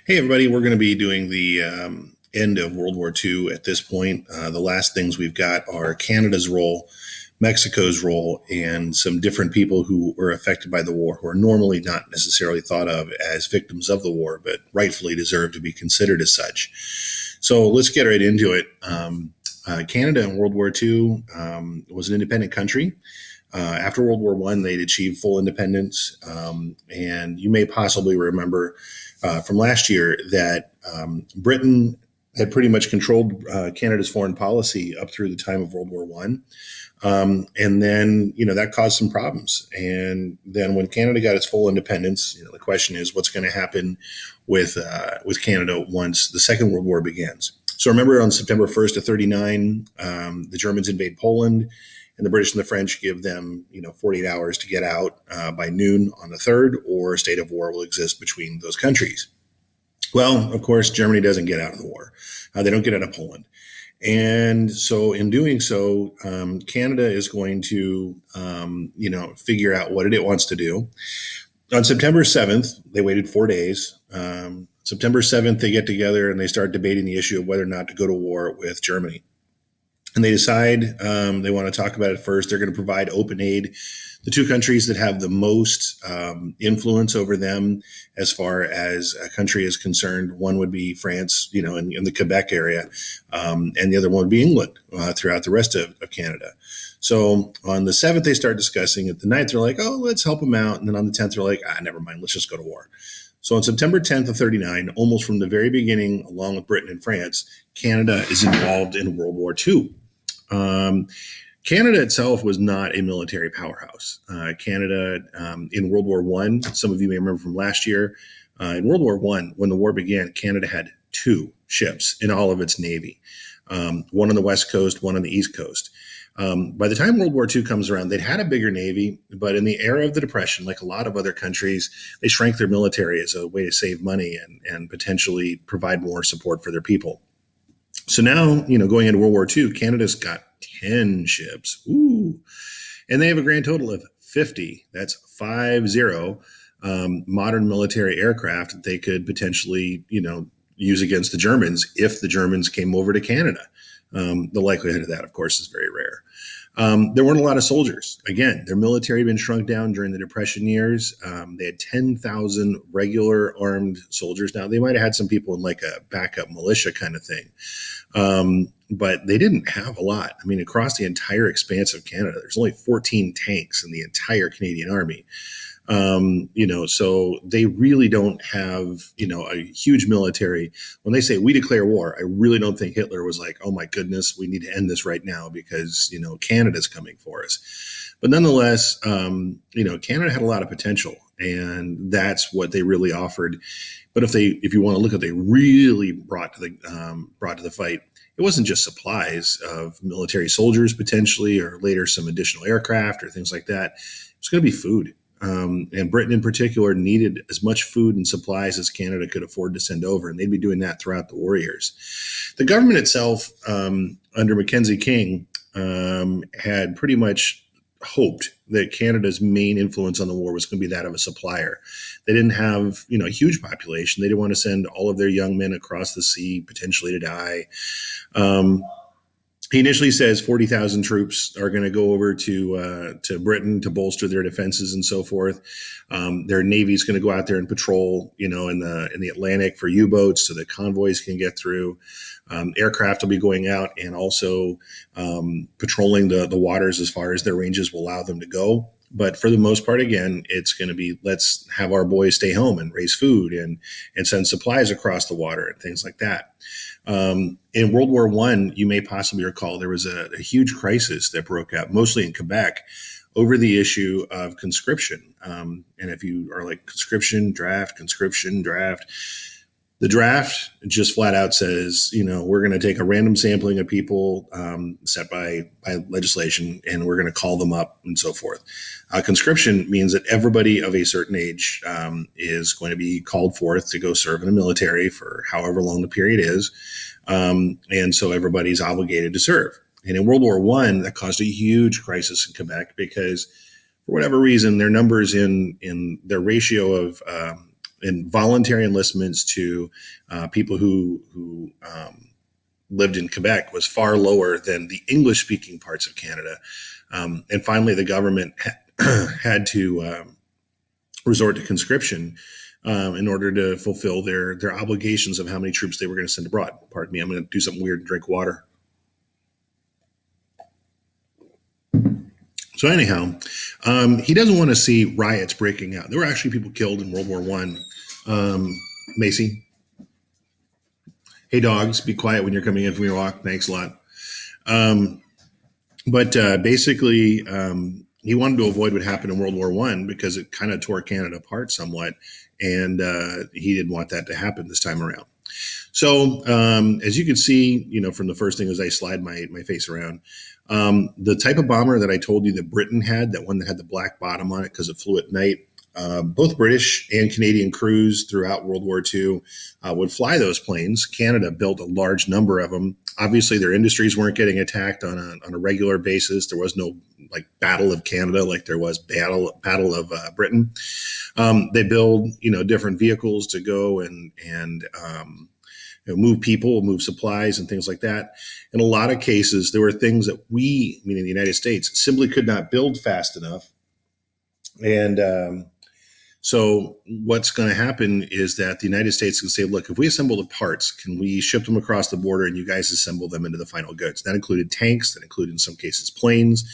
Hey, everybody, we're going to be doing the end of World War II at this point. The last things we've got are Canada's role, Mexico's role, and some different people who were affected by the war who are normally not necessarily thought of as victims of the war, but rightfully deserve to be considered as such. So let's get right into it. Canada in World War II was an independent country. After World War I, they'd achieved full independence. And you may possibly remember from last year that Britain had pretty much controlled Canada's foreign policy up through the time of World War One, and then that caused some problems. And then when Canada got its full independence, the question is what's going to happen with Canada once the Second World War begins. So remember, on September 1st of '39, the Germans invade Poland, and the British and the French give them 48 hours to get out by noon on the 3rd, or a state of war will exist between those countries. Well, of course, Germany doesn't get out of the war. They don't get out of Poland. And so, in doing so, Canada is going to, figure out what it wants to do. On September 7th, they waited 4 days. September 7th, they get together and they start debating the issue of whether or not to go to war with Germany. And they decide they want to talk about it first. They're going to provide open aid. The two countries that have the most influence over them as far as a country is concerned, one would be France, in the Quebec area, and the other one would be England throughout the rest of Canada. So on the 7th, they start discussing it. The 9th, they're like, oh, let's help them out. And then on the 10th, they're like, never mind, let's just go to war. So on September 10th of '39, almost from the very beginning, along with Britain and France, Canada is involved in World War II. Canada itself was not a military powerhouse. Canada in World War One, some of you may remember from last year, in World War One, when the war began, Canada had two ships in all of its navy, one on the West Coast, one on the East Coast. By the time World War II comes around, they'd had a bigger navy, but in the era of the Depression, like a lot of other countries, they shrank their military as a way to save money and potentially provide more support for their people. So now, going into World War II, Canada's got 10 ships. Ooh. And they have a grand total of 50. That's 50 modern military aircraft that they could potentially, use against the Germans if the Germans came over to Canada. The likelihood of that, of course, is very rare. There weren't a lot of soldiers. Again, their military had been shrunk down during the Depression years. They had 10,000 regular armed soldiers. Now, they might have had some people in like a backup militia kind of thing. But they didn't have a lot. I mean, across the entire expanse of Canada, there's only 14 tanks in the entire Canadian Army. So they really don't have, a huge military. When they say we declare war, I really don't think Hitler was like, oh my goodness, we need to end this right now because, Canada's coming for us. But nonetheless, Canada had a lot of potential, and that's what they really offered. But if you want to look at what they really brought to the fight, it wasn't just supplies of military soldiers potentially, or later some additional aircraft or things like that. It was going to be food. And Britain in particular needed as much food and supplies as Canada could afford to send over, and they'd be doing that throughout the war years. The government itself, under Mackenzie King, had pretty much hoped that Canada's main influence on the war was going to be that of a supplier. They didn't have, a huge population. They didn't want to send all of their young men across the sea potentially to die. He initially says 40,000 troops are going to go over to Britain to bolster their defenses and so forth. Their navy is going to go out there and patrol, in the Atlantic for U-boats so that convoys can get through. Aircraft will be going out and also patrolling the waters as far as their ranges will allow them to go. But for the most part, again, it's going to be, let's have our boys stay home and raise food and send supplies across the water and things like that. In World War I, you may possibly recall there was a huge crisis that broke out, mostly in Quebec, over the issue of conscription. And if you are like conscription, draft, the draft just flat out says, we're going to take a random sampling of people set by legislation, and we're going to call them up and so forth. Conscription means that everybody of a certain age is going to be called forth to go serve in the military for however long the period is. And so everybody's obligated to serve. And in World War I, that caused a huge crisis in Quebec because for whatever reason, their numbers in their ratio of and voluntary enlistments to people who lived in Quebec was far lower than the English speaking parts of Canada. And finally, the government had to resort to conscription in order to fulfill their obligations of how many troops they were going to send abroad. Pardon me, I'm going to do something weird and drink water. So anyhow, he doesn't want to see riots breaking out. There were actually people killed in World War One. Macy, hey dogs, be quiet when you're coming in from your walk. Thanks a lot. But basically, he wanted to avoid what happened in World War One because it kind of tore Canada apart somewhat, and he didn't want that to happen this time around. So as you can see, from the first thing as I slide my face around, the type of bomber that I told you that Britain had, that one that had the black bottom on it because it flew at night, both British and Canadian crews throughout World War II would fly those planes. Canada built a large number of them. Obviously, their industries weren't getting attacked on a regular basis. There was no like Battle of Canada like there was Battle of Britain. They build different vehicles to go and move people, move supplies, and things like that. In a lot of cases, there were things that we, meaning the United States, simply could not build fast enough. And so what's going to happen is that the United States can say, look, if we assemble the parts, can we ship them across the border and you guys assemble them into the final goods? That included tanks, that included in some cases planes,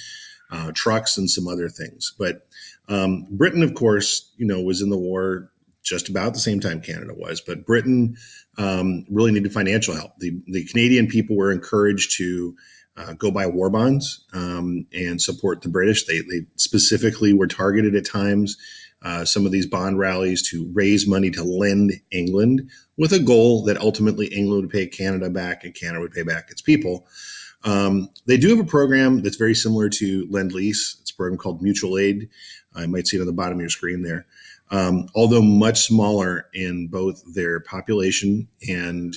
trucks, and some other things. But Britain, of course, was in the war just about the same time Canada was. But Britain really needed financial help. The Canadian people were encouraged to go buy war bonds and support the British. They specifically were targeted at times, some of these bond rallies, to raise money to lend England with a goal that ultimately England would pay Canada back and Canada would pay back its people. They do have a program that's very similar to Lend-Lease. It's a program called Mutual Aid. I might see it on the bottom of your screen there. Although much smaller in both their population and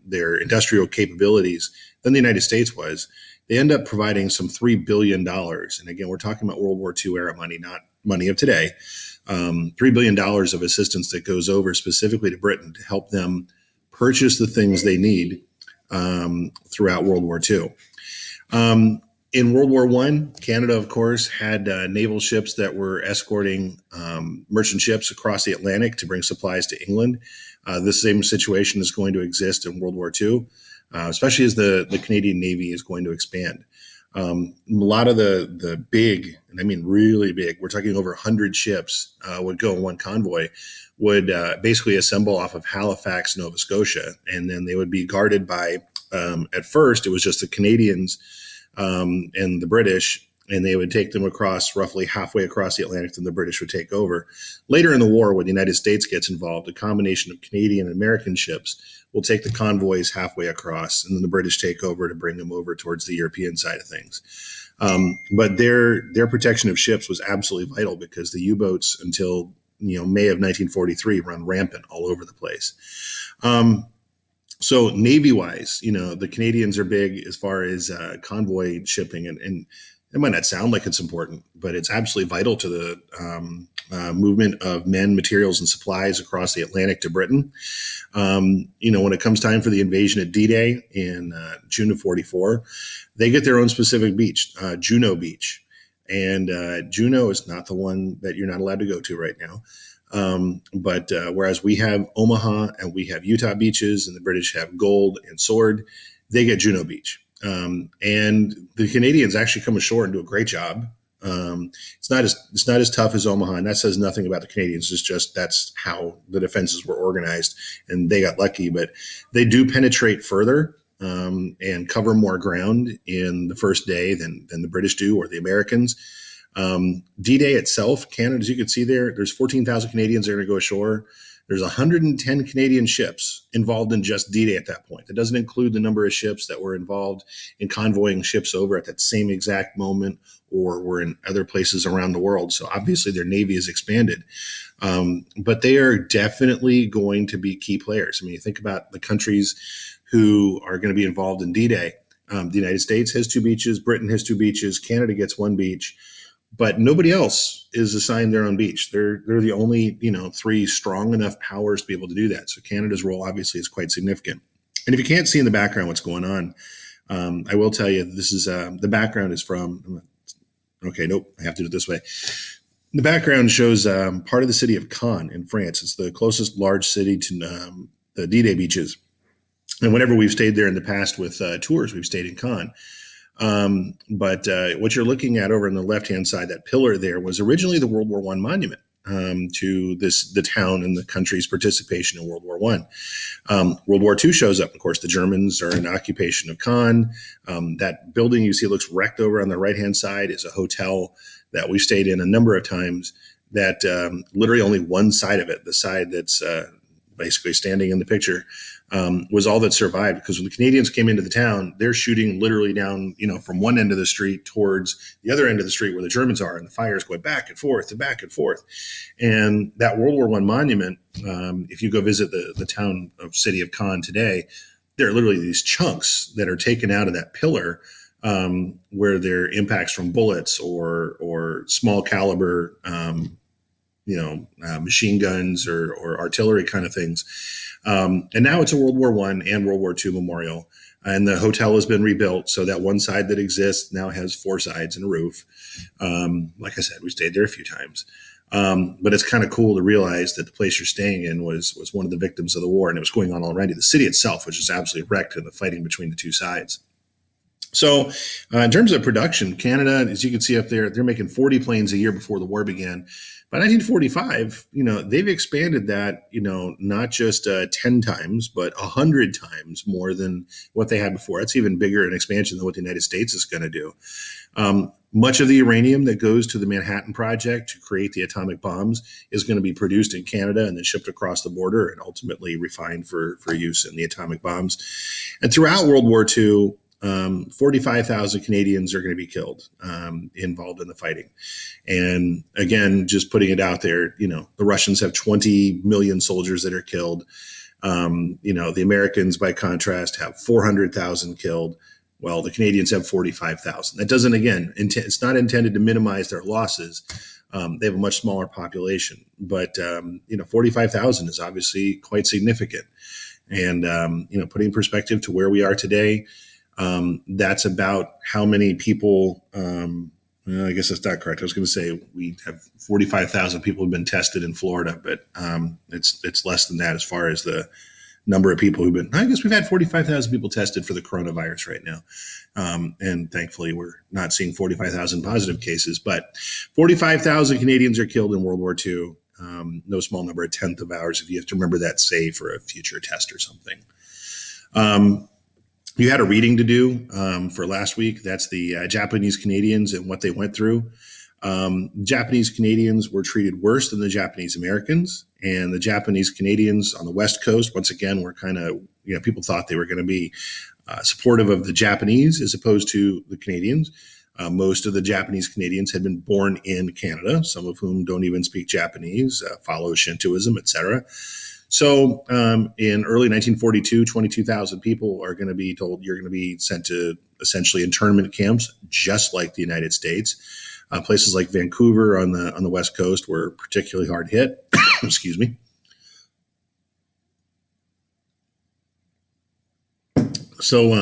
their industrial capabilities than the United States was, they end up providing some $3 billion. And again, we're talking about World War II era money, not money of today. $3 billion of assistance that goes over specifically to Britain to help them purchase the things they need throughout World War II. In World War I, Canada, of course, had naval ships that were escorting merchant ships across the Atlantic to bring supplies to England. This same situation is going to exist in World War II, especially as the Canadian Navy is going to expand. A lot of the big, and I mean really big, we're talking over 100 ships would go in one convoy, would basically assemble off of Halifax, Nova Scotia, and then they would be guarded by, at first, it was just the Canadians and the British, and they would take them across roughly halfway across the Atlantic, and the British would take over. Later in the war, when the United States gets involved, a combination of Canadian and American ships will take the convoys halfway across, and then the British take over to bring them over towards the European side of things. But their protection of ships was absolutely vital because the U-boats until May of 1943 run rampant all over the place. So Navy-wise, the Canadians are big as far as convoy shipping, and it might not sound like it's important, but it's absolutely vital to the movement of men, materials, and supplies across the Atlantic to Britain. When it comes time for the invasion at D-Day in June of 44, they get their own specific beach, Juno Beach. And Juno is not the one that you're not allowed to go to right now. But whereas we have Omaha and we have Utah beaches and the British have Gold and Sword, they get Juno Beach. And the Canadians actually come ashore and do a great job. It's not as tough as Omaha, and that says nothing about the Canadians. It's just that's how the defenses were organized, and they got lucky. But they do penetrate further and cover more ground in the first day than the British do or the Americans. D-Day itself, Canada, as you can see there's 14,000 Canadians that are going to go ashore. There's 110 Canadian ships involved in just D-Day at that point. That doesn't include the number of ships that were involved in convoying ships over at that same exact moment or were in other places around the world. So obviously their Navy is expanded. But they are definitely going to be key players. I mean, you think about the countries who are going to be involved in D-Day. The United States has 2 beaches. Britain has 2 beaches. Canada gets 1 beach. but nobody else is assigned their own beach. They're the only, three strong enough powers to be able to do that. So Canada's role obviously is quite significant. And if you can't see in the background what's going on, I will tell you this is the background is from. Okay, nope, I have to do it this way. The background shows part of the city of Cannes in France. It's the closest large city to the D-Day beaches. And whenever we've stayed there in the past with tours, we've stayed in Cannes. But what you're looking at over on the left-hand side, that pillar there, was originally the World War I monument to the town and the country's participation in World War I. World War II shows up. Of course, the Germans are in occupation of Cannes. That building you see looks wrecked over on the right-hand side is a hotel that we stayed in a number of times. That literally only one side of it, the side that's basically standing in the picture, was all that survived, because when the Canadians came into the town, they're shooting literally down, from one end of the street towards the other end of the street where the Germans are, and the fires going back and forth and back and forth. And that World War I monument, if you go visit the town of city of Cannes today, there are literally these chunks that are taken out of that pillar, where there are impacts from bullets or small caliber, machine guns or artillery kind of things. And now it's a World War I and World War II memorial. And the hotel has been rebuilt, so that one side that exists now has four sides and a roof. Like I said, we stayed there a few times. But it's kind of cool to realize that the place you're staying in was one of the victims of the war, and it was going on already. The city itself was just absolutely wrecked in the fighting between the two sides. So in terms of production, Canada, as you can see up there, they're making 40 planes a year before the war began. By 1945, they've expanded that, not just 10 times, but 100 times more than what they had before. That's even bigger an expansion than what the United States is going to do. Much of the uranium that goes to the Manhattan Project to create the atomic bombs is going to be produced in Canada and then shipped across the border and ultimately refined for use in the atomic bombs. And throughout World War II, 45,000 Canadians are going to be killed, involved in the fighting. And again, just putting it out there, the Russians have 20 million soldiers that are killed. The Americans, by contrast, have 400,000 killed. Well, the Canadians have 45,000. That doesn't, again, it's not intended to minimize their losses. They have a much smaller population, but 45,000 is obviously quite significant. And putting in perspective to where we are today, that's about how many people. I guess that's not correct. I was going to say we have 45,000 people have been tested in Florida, but it's less than that as far as the number of people who've been. I guess we've had 45,000 people tested for the coronavirus right now, and thankfully we're not seeing 45,000 positive cases. But 45,000 Canadians are killed in World War II. No small number, a tenth of ours. If you have to remember that, say for a future test or something. You had a reading to do for last week. That's the Japanese Canadians and what they went through. Japanese Canadians were treated worse than the Japanese Americans. And the Japanese Canadians on the West Coast, once again, were kind of, people thought they were going to be supportive of the Japanese as opposed to the Canadians. Most of the Japanese Canadians had been born in Canada, some of whom don't even speak Japanese, follow Shintoism, etc. So in early 1942, 22,000 people are going to be told you're going to be sent to essentially internment camps, just like the United States. Places like Vancouver on the West Coast were particularly hard hit. Excuse me. So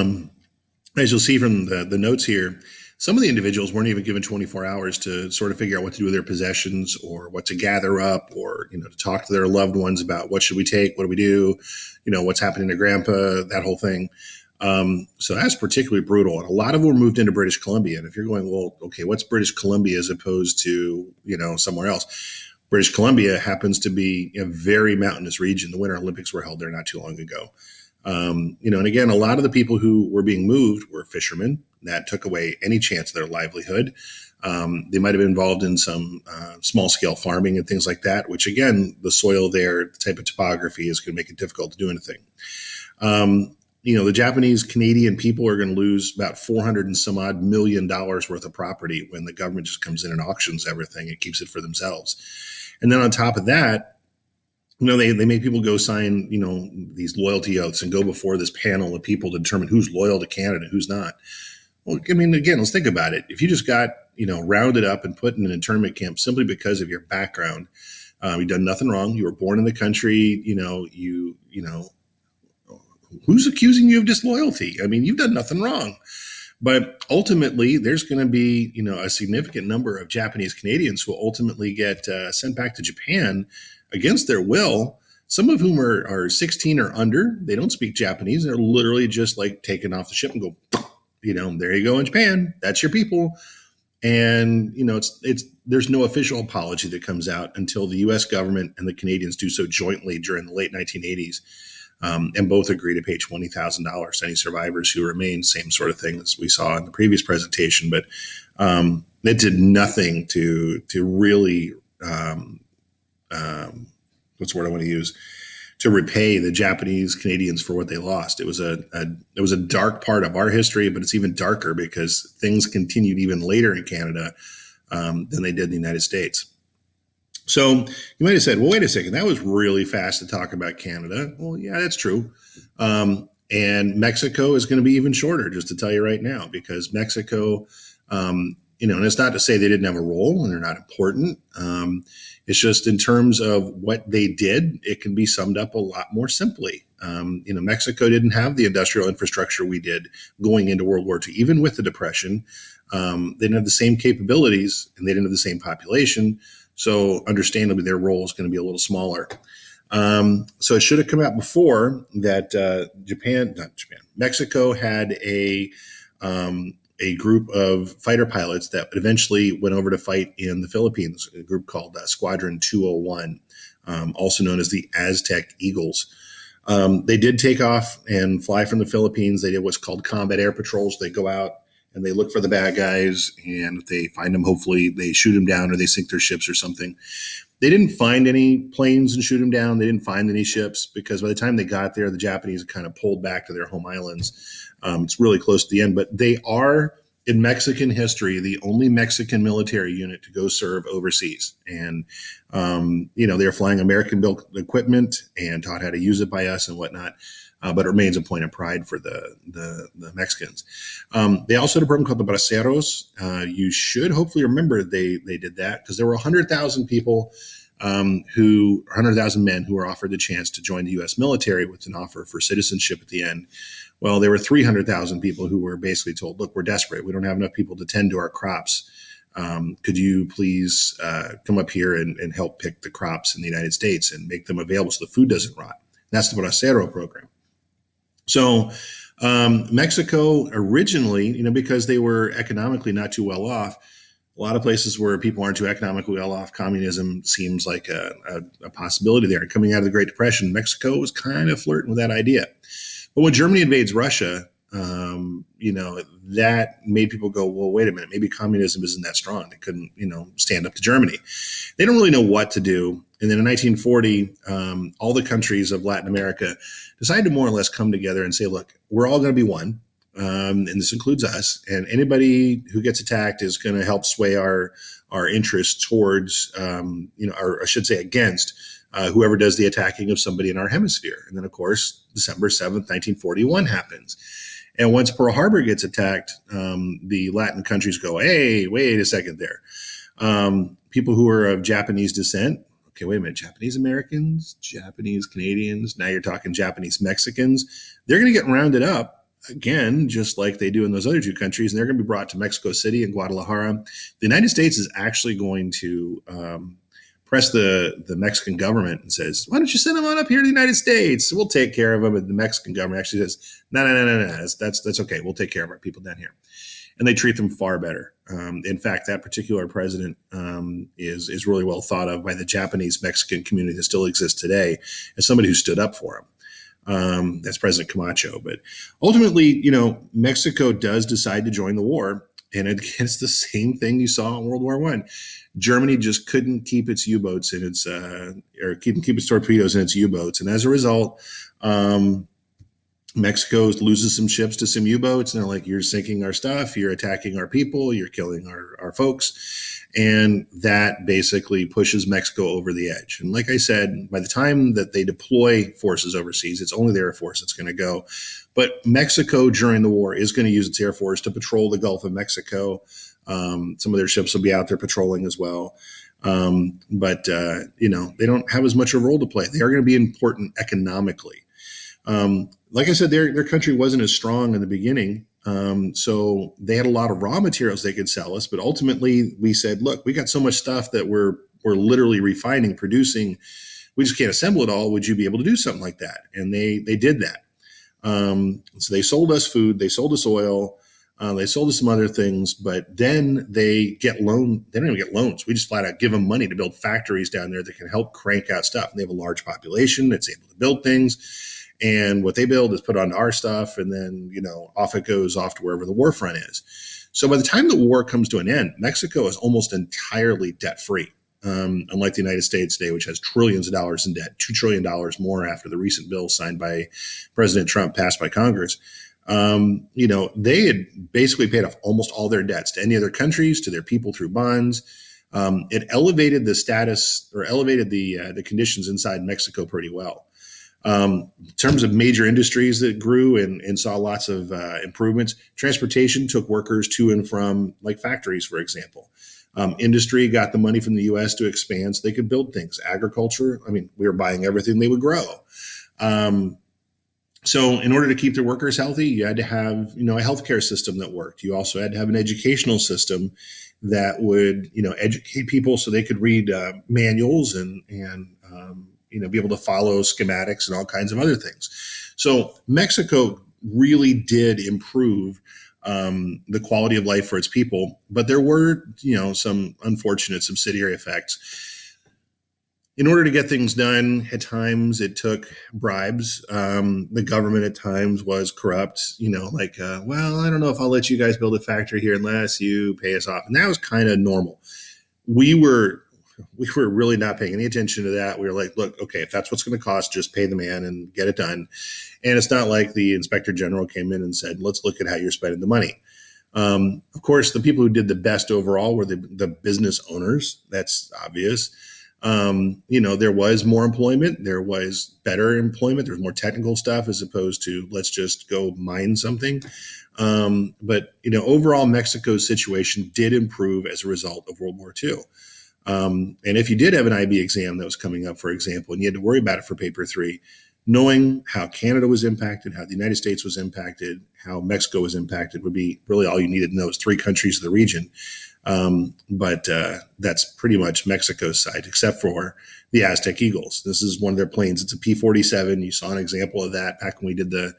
as you'll see from the notes here, some of the individuals weren't even given 24 hours to sort of figure out what to do with their possessions or what to gather up or, to talk to their loved ones about what should we take, what do we do, what's happening to grandpa, that whole thing. So that's particularly brutal. And a lot of them were moved into British Columbia. And if you're going, well, okay, what's British Columbia as opposed to, somewhere else? British Columbia happens to be a very mountainous region. The Winter Olympics were held there not too long ago. And again, a lot of the people who were being moved were fishermen. That took away any chance of their livelihood. They might have been involved in some small scale farming and things like that, which again, the soil there, the type of topography is going to make it difficult to do anything. The Japanese Canadian people are going to lose about $400 and some odd million worth of property when the government just comes in and auctions everything and keeps it for themselves. And then on top of that, they make people go sign, these loyalty oaths and go before this panel of people to determine who's loyal to Canada, who's not. Well, I mean, again, let's think about it. If you just got, rounded up and put in an internment camp simply because of your background, you've done nothing wrong. You were born in the country. Who's accusing you of disloyalty? I mean, you've done nothing wrong. But ultimately, there's going to be, a significant number of Japanese Canadians who will ultimately get sent back to Japan against their will. Some of whom are 16 or under. They don't speak Japanese. They're literally just like taken off the ship and go, there you go in Japan. That's your people. And it's there's no official apology that comes out until the U.S. government and the Canadians do so jointly during the late 1980s. And both agree to pay $20,000 to any survivors who remain. Same sort of thing as we saw in the previous presentation, but it did nothing to really what's the word I want to use, to repay the Japanese Canadians for what they lost. It was a dark part of our history, but it's even darker because things continued even later in Canada than they did in the United States. So you might have said, well, wait a second, that was really fast to talk about Canada. Well, yeah, that's true. And Mexico is going to be even shorter, just to tell you right now, because Mexico, and it's not to say they didn't have a role and they're not important. It's just in terms of what they did, it can be summed up a lot more simply. Mexico didn't have the industrial infrastructure we did going into World War II, even with the Depression. They didn't have the same capabilities and they didn't have the same population. So understandably, their role is going to be a little smaller. So it should have come out before that Mexico had a group of fighter pilots that eventually went over to fight in the Philippines, a group called Squadron 201, also known as the Aztec Eagles. They did take off and fly from the Philippines. They did what's called combat air patrols. They go out and they look for the bad guys, and if they find them, hopefully they shoot them down or they sink their ships or something. They didn't find any planes and shoot them down. They didn't find any ships because by the time they got there, the Japanese kind of pulled back to their home islands. It's really close to the end, but they are, in Mexican history, the only Mexican military unit to go serve overseas. And, they're flying American-built equipment and taught how to use it by us and whatnot. But it remains a point of pride for the Mexicans. They also had a program called the Braceros. You should hopefully remember they did that because there were 100,000 people 100,000 men who were offered the chance to join the U.S. military with an offer for citizenship at the end. Well, there were 300,000 people who were basically told, look, we're desperate. We don't have enough people to tend to our crops. Could you please come up here and help pick the crops in the United States and make them available so the food doesn't rot? And that's the Bracero program. So Mexico originally, because they were economically not too well off, a lot of places where people aren't too economically well off, communism seems like a possibility there. And coming out of the Great Depression, Mexico was kind of flirting with that idea. But when Germany invades Russia, that made people go, well, wait a minute, maybe communism isn't that strong. They couldn't, stand up to Germany. They don't really know what to do. And then in 1940, all the countries of Latin America decided to more or less come together and say, look, we're all going to be one. And this includes us. And anybody who gets attacked is going to help sway our interests towards, or I should say against whoever does the attacking of somebody in our hemisphere. And then, of course, December 7th, 1941 happens. And once Pearl Harbor gets attacked, the Latin countries go, hey, wait a second there. People who are of Japanese descent, okay, wait a minute, Japanese Americans, Japanese Canadians, now you're talking Japanese Mexicans, they're going to get rounded up again, just like they do in those other two countries, and they're going to be brought to Mexico City and Guadalajara. The United States is actually going to press the Mexican government and says, why don't you send them on up here to the United States? We'll take care of them. And the Mexican government actually says, no, that's okay. We'll take care of our people down here. And they treat them far better. In fact, that particular president is really well thought of by the Japanese Mexican community that still exists today as somebody who stood up for him. That's President Camacho. But ultimately, Mexico does decide to join the war. And it's the same thing you saw in World War I. Germany just couldn't keep its U-boats in its, keep its torpedoes in its U-boats. And as a result, Mexico loses some ships to some U-boats, and they're like, "You're sinking our stuff. You're attacking our people. You're killing our folks," and that basically pushes Mexico over the edge. And like I said, by the time that they deploy forces overseas, it's only the Air Force that's going to go. But Mexico during the war is going to use its Air Force to patrol the Gulf of Mexico. Some of their ships will be out there patrolling as well. But they don't have as much of a role to play. They are going to be important economically. Like I said, their country wasn't as strong in the beginning. So they had a lot of raw materials they could sell us, but ultimately we said, look, we got so much stuff that we're literally refining, producing. We just can't assemble it all. Would you be able to do something like that? And they did that. So they sold us food, they sold us oil, they sold us some other things, but then they get loan. They don't even get loans. We just flat out give them money to build factories down there that can help crank out stuff. And they have a large population that's able to build things. And what they build is put onto our stuff, and then off it goes off to wherever the war front is. So by the time the war comes to an end, Mexico is almost entirely debt free. Unlike the United States today, which has trillions of dollars in debt, $2 trillion more after the recent bill signed by President Trump passed by Congress. They had basically paid off almost all their debts to any other countries, to their people through bonds. It elevated the status, or elevated the conditions inside Mexico pretty well. In terms of major industries that grew and saw lots of improvements, transportation took workers to and from, like factories, for example. Industry got the money from the U.S. to expand so they could build things. Agriculture, we were buying everything they would grow. So in order to keep their workers healthy, you had to have, a healthcare system that worked. You also had to have an educational system that would, educate people so they could read manuals and be able to follow schematics and all kinds of other things. So Mexico really did improve the quality of life for its people, but there were, some unfortunate subsidiary effects. In order to get things done, at times it took bribes. The government at times was corrupt, well, I don't know if I'll let you guys build a factory here unless you pay us off. And that was kind of normal. We were really not paying any attention to that. We were like, look, okay, if that's what's going to cost, just pay the man and get it done. And it's not like the inspector general came in and said, let's look at how you're spending the money. Of course, the people who did the best overall were the business owners. That's obvious. There was more employment. There was better employment. There was more technical stuff as opposed to let's just go mine something. But overall, Mexico's situation did improve as a result of World War II. And if you did have an IB exam that was coming up, for example, and you had to worry about it for paper 3, knowing how Canada was impacted, how the United States was impacted, how Mexico was impacted would be really all you needed to know is 3 countries of the region. But that's pretty much Mexico's side, except for the Aztec Eagles. This is one of their planes. It's a P-47. You saw an example of that back when we did the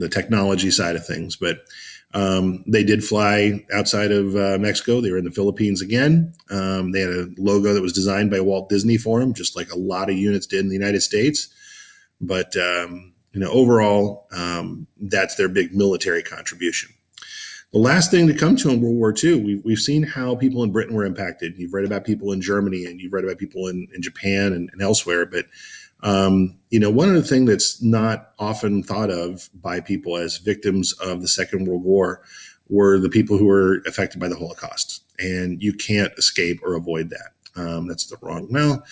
technology side of things. But they did fly outside of Mexico. They were in the Philippines again. They had a logo that was designed by Walt Disney for them, just like a lot of units did in the United States. But overall, that's their big military contribution. The last thing to come to in World War II, we've seen how people in Britain were impacted. You've read about people in Germany, and you've read about people in Japan and elsewhere. But one of the things that's not often thought of by people as victims of the Second World War were the people who were affected by the Holocaust. And you can't escape or avoid that. That's the wrong. Well,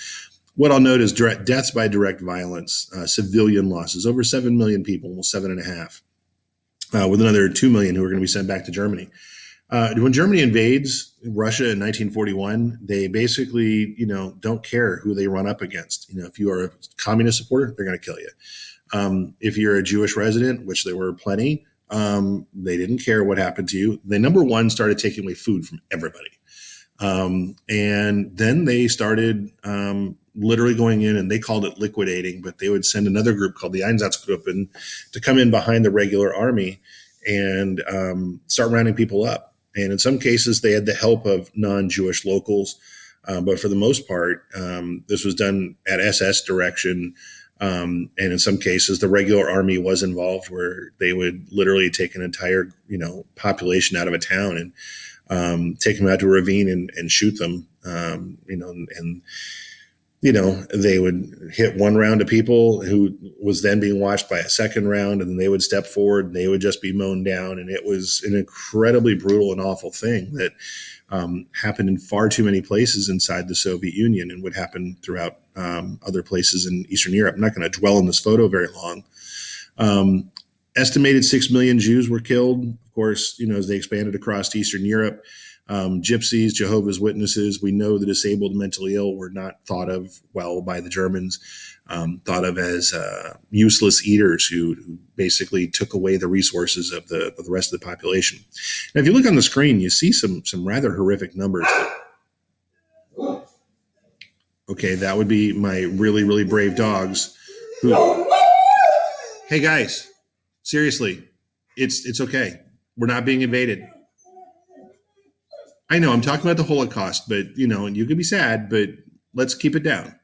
what I'll note is deaths by direct violence, civilian losses, over 7 million people, almost 7.5, with another 2 million who are going to be sent back to Germany. When Germany invades Russia in 1941, they basically, don't care who they run up against. If you are a communist supporter, they're going to kill you. If you're a Jewish resident, which there were plenty, they didn't care what happened to you. They, number one, started taking away food from everybody. And then they started literally going in, and they called it liquidating, but they would send another group called the Einsatzgruppen to come in behind the regular army and start rounding people up. And in some cases, they had the help of non-Jewish locals. But for the most part, this was done at SS direction. And in some cases, the regular army was involved, where they would literally take an entire, population out of a town and take them out to a ravine and shoot them, and they would hit one round of people who was then being watched by a second round, and then they would step forward and they would just be mown down. And it was an incredibly brutal and awful thing that happened in far too many places inside the Soviet Union and would happen throughout other places in Eastern Europe. I'm not going to dwell on this photo very long. Estimated 6 million Jews were killed, of course, as they expanded across Eastern Europe. Gypsies, Jehovah's Witnesses, we know the disabled, mentally ill were not thought of well by the Germans, thought of as useless eaters who basically took away the resources of the rest of the population. Now, if you look on the screen, you see some rather horrific numbers. Okay, that would be my really, really brave dogs. Hey guys, seriously, it's okay. We're not being invaded. I know I'm talking about the Holocaust, but and you can be sad, but let's keep it down.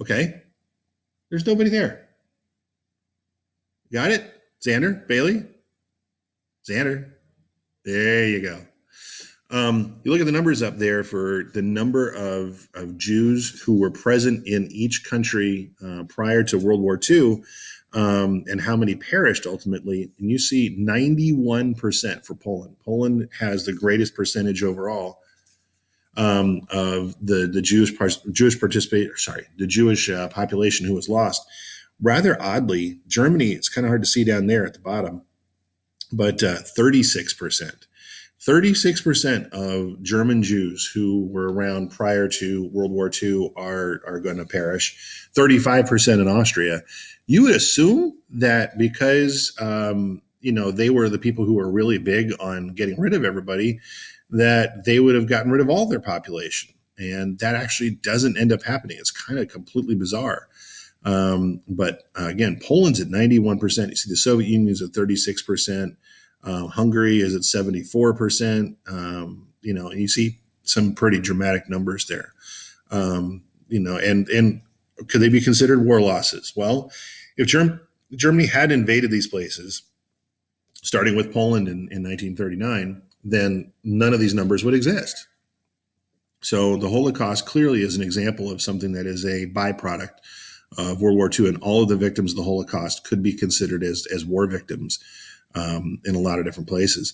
Okay? There's nobody there. Got it? Xander? Bailey? Xander? There you go. You look at the numbers up there for the number of Jews who were present in each country prior to World War II. And how many perished ultimately. And you see 91% for Poland. Poland has the greatest percentage overall of the Jewish population who was lost. Rather oddly, Germany, it's kind of hard to see down there at the bottom, but 36%. 36% of German Jews who were around prior to World War II are going to perish. 35% in Austria. You would assume that because they were the people who were really big on getting rid of everybody, that they would have gotten rid of all their population, and that actually doesn't end up happening. It's kind of completely bizarre. But again, Poland's at 91%. You see the Soviet Union is at 36%. Hungary is at 74%. And you see some pretty dramatic numbers there. And could they be considered war losses? Well, if Germany had invaded these places, starting with Poland in 1939, then none of these numbers would exist. So the Holocaust clearly is an example of something that is a byproduct of World War II, and all of the victims of the Holocaust could be considered as war victims in a lot of different places.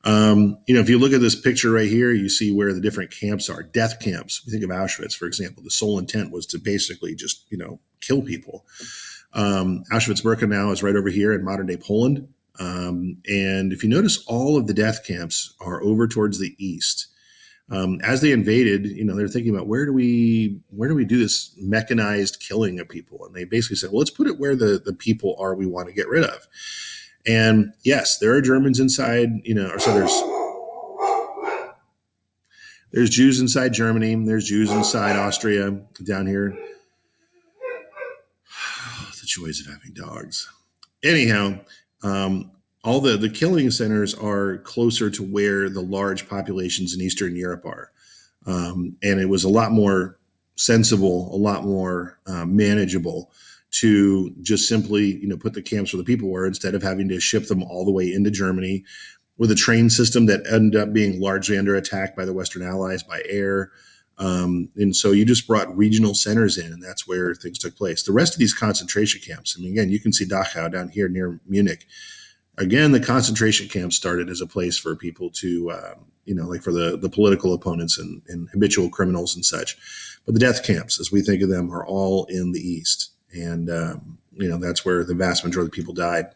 If you look at this picture right here, you see where the different camps are, death camps. We think of Auschwitz, for example. The sole intent was to basically just, kill people. Auschwitz-Birkenau is right over here in modern-day Poland. And if you notice, all of the death camps are over towards the east. As they invaded, they're thinking about where do we do this mechanized killing of people? And they basically said, well, let's put it where the people are we want to get rid of. And yes, there are Germans inside, there's Jews inside Germany. There's Jews inside Austria down here. The joys of having dogs. Anyhow, all the killing centers are closer to where the large populations in Eastern Europe are. And it was a lot more sensible, a lot more manageable to just simply, put the camps where the people were instead of having to ship them all the way into Germany with a train system that ended up being largely under attack by the Western Allies by air. And so you just brought regional centers in, and that's where things took place. The rest of these concentration camps, again, you can see Dachau down here near Munich. Again, the concentration camps started as a place for people to, like for the political opponents and habitual criminals and such. But the death camps, as we think of them, are all in the East. And, that's where the vast majority of people died.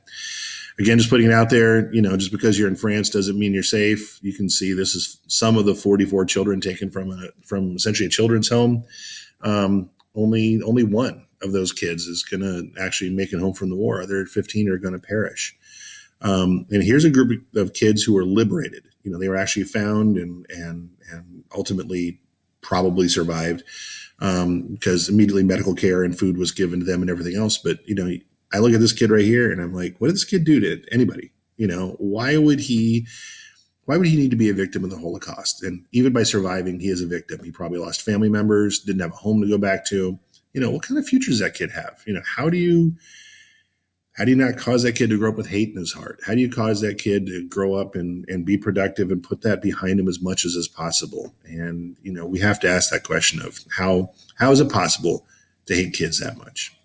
Again, just putting it out there, just because you're in France doesn't mean you're safe. You can see this is some of the 44 children taken from essentially a children's home. Only one of those kids is going to actually make it home from the war. Other 15 are going to perish. And here's a group of kids who were liberated. They were actually found and ultimately probably survived because immediately medical care and food was given to them and everything else. But, I look at this kid right here and I'm like, what did this kid do to anybody? Why would he need to be a victim of the Holocaust? And even by surviving, he is a victim. He probably lost family members, didn't have a home to go back to. What kind of future does that kid have? How do you How do you not cause that kid to grow up with hate in his heart? How do you cause that kid to grow up and be productive and put that behind him as much as is possible? And, we have to ask that question of how is it possible to hate kids that much?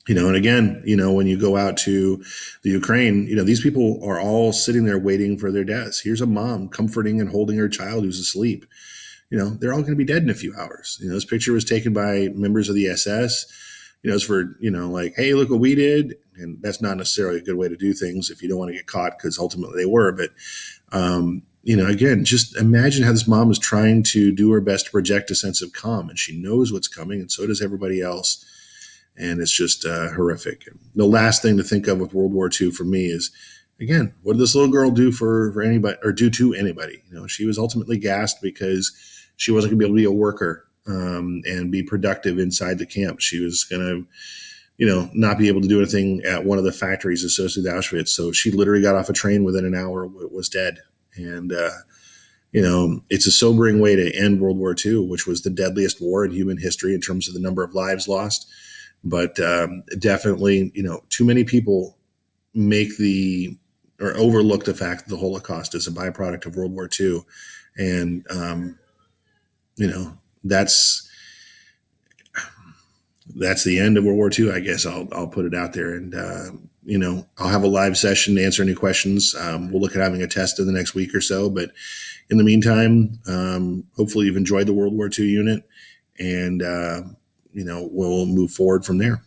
And again, when you go out to the Ukraine, these people are all sitting there waiting for their deaths. Here's a mom comforting and holding her child who's asleep. They're all going to be dead in a few hours. This picture was taken by members of the SS. It's for, like, hey, look what we did. And that's not necessarily a good way to do things if you don't want to get caught, because ultimately they were. But, again, just imagine how this mom is trying to do her best to project a sense of calm, and she knows what's coming, and so does everybody else. And it's just horrific. And the last thing to think of with World War II for me is, again, what did this little girl do for anybody, or do to anybody? She was ultimately gassed because she wasn't going to be able to be a worker and be productive inside the camp. She was going to, not be able to do anything at one of the factories associated with Auschwitz. So she literally got off a train within an hour, was dead. And, it's a sobering way to end World War II, which was the deadliest war in human history in terms of the number of lives lost. But definitely, too many people overlook the fact that the Holocaust is a byproduct of World War II. And, that's the end of World War II. I guess I'll put it out there, and I'll have a live session to answer any questions. We'll look at having a test in the next week or so, but in the meantime, hopefully you've enjoyed the World War II unit, and we'll move forward from there.